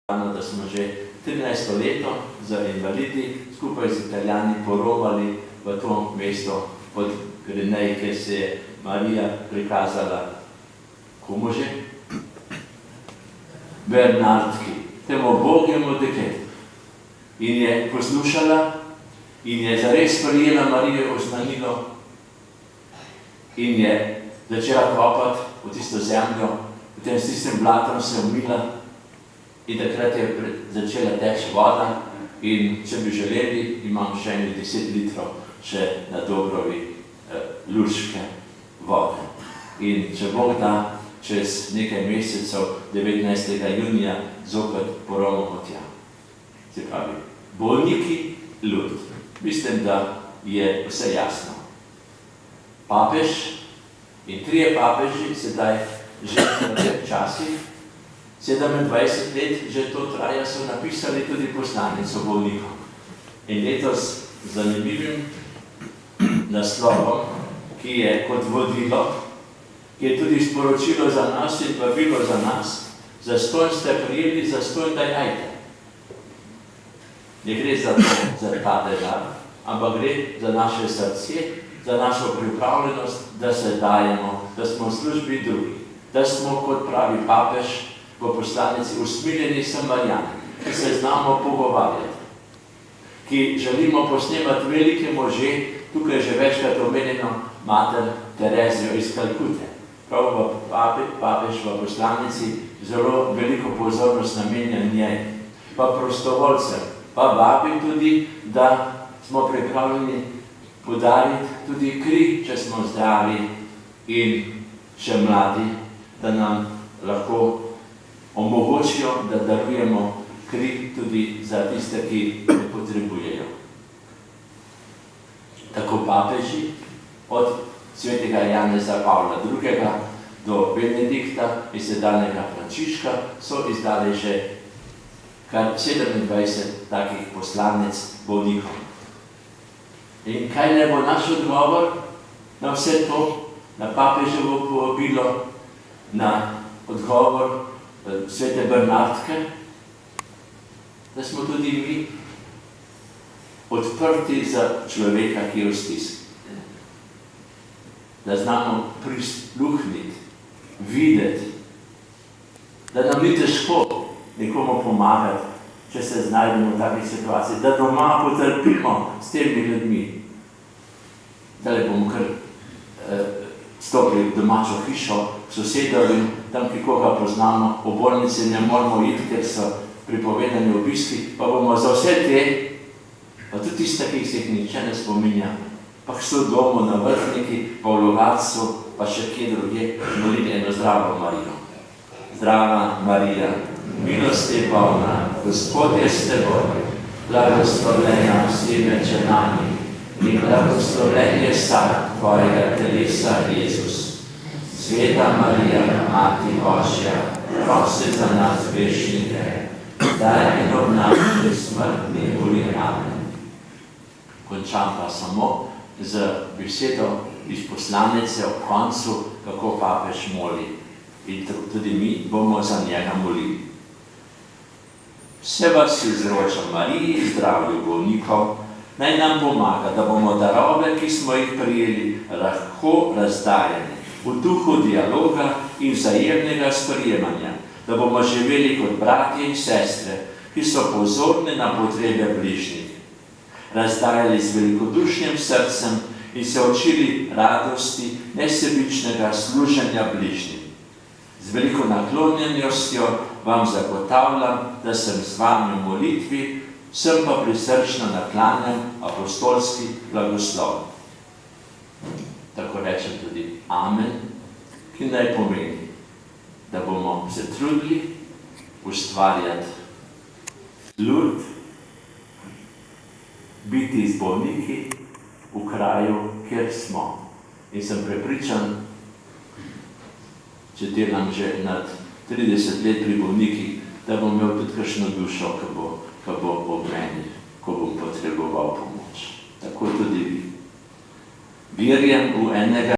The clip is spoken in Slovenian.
Da smo že 13. leto za invalidi skupaj z Italijani poromali v to mesto pod Grenej, kjer se je Marija prikazala komu že? Bernardki, temu bogemu dekletu. In je poslušala in je zares prijela Marijo oznanilo in je začela kopati v tisto zemljo, potem s tistim blatom se umila. In takrat je začela teči voda in če bi želeli, imam še 10 litrov še na Dobrovi luške vode. In če Bog da, čez nekaj mesecev, 19. junija, zopet poromamo tja. Se pravi, bolniki, Lurd. Mislim, da je vse jasno. Papež in 3 papeži, sedaj že v teh časih, 27 let že to traja, so napisali tudi poslanico bolnikom. In letos zanimivim naslovom, ki je kot vodilo, ki je tudi sporočilo za nas in vabilo za nas, zastonj ste prijeli, zastonj dajajte. Ne gre za ta denar, ampak gre za naše srce, za našo pripravljenost, da se dajemo, da smo v službi drugih, da smo, kot pravi papež, v poslanici usmiljeni Samarijani, ki se znamo pogovarjati, ki želimo posnemati velike može, tukaj že večkrat omenjeno mater Terezijo iz Kalkute. Prav papež v poslanici zelo veliko pozornost namenja njej, pa prostovoljcem, pa vabi tudi, da smo pripravljeni podariti tudi kri, če smo zdravi in še mladi, da nam lahko omogočijo, da darujemo kri tudi za tiste, ki ne potrebujejo. Tako papeži, od svetega Janeza Pavla II. Do Benedikta in sedanjega Frančiška, so izdali že kar 27 takih poslanic bolnikom. In kaj ne bo naš odgovor na vse to, na papeževo povabilo, na odgovor svete Bernardke, da smo tudi mi odprti za človeka, ki je v stiski. Da znamo prisluhniti, videti, da nam ni težko nekomu pomagati, če se znajdemo v takih situaciji, da doma potrpimo s temi ljudmi. Zdaj bomo kar stopili v domačo hišo, sosedov in tam, ki koga poznamo, v bolnici ne moramo iti, ker so pripovedani obiski, pa bomo za vse te, pa tudi tiste, ki se jih niče ne spominja, pa so domu na Vrhniki, pa v Logatcu, pa še kje druge, molili eno zdravo Marijo. Zdrava Marija, milosti polna, Gospod je s teboj, blagoslovljena si med ženami in blagoslovljen je sad tvojega telesa, Jezus. Sveta Marija, Mati Božja, prosi za nas grešnike, zdaj in ob naši smrtni uri. Amen. Končam pa samo z besedo iz poslanice ob koncu, kako papež moli. In tudi mi bomo za njega molili. Vse vas izročam Mariji, zdravju bolnikov, naj nam pomaga, da bomo darove, ki smo jih prijeli, lahko razdajali v duhu dialoga in vzajemnega sprejemanja, da bomo živeli kot bratje in sestre, ki so pozorni na potrebe bližnjih, razdajali z velikodušnim srcem in se učili radosti nesebičnega služenja bližnjim. Z veliko naklonjenostjo vam zagotavljam, da sem z vami v molitvi, sem pa prisrčno naklanjam apostolski blagoslov. Tako rečem tudi amen, ki naj pomeni, da bomo se trudili ustvarjati Lurd, biti z bolniki v kraju, kjer smo. In sem prepričan, če delam že nad 30 let pri bolnikih, da bom imel tudi kakšno dušo, ko bo ob meni, ko bom potreboval pomoč. Tako tudi vi. Verjam v enega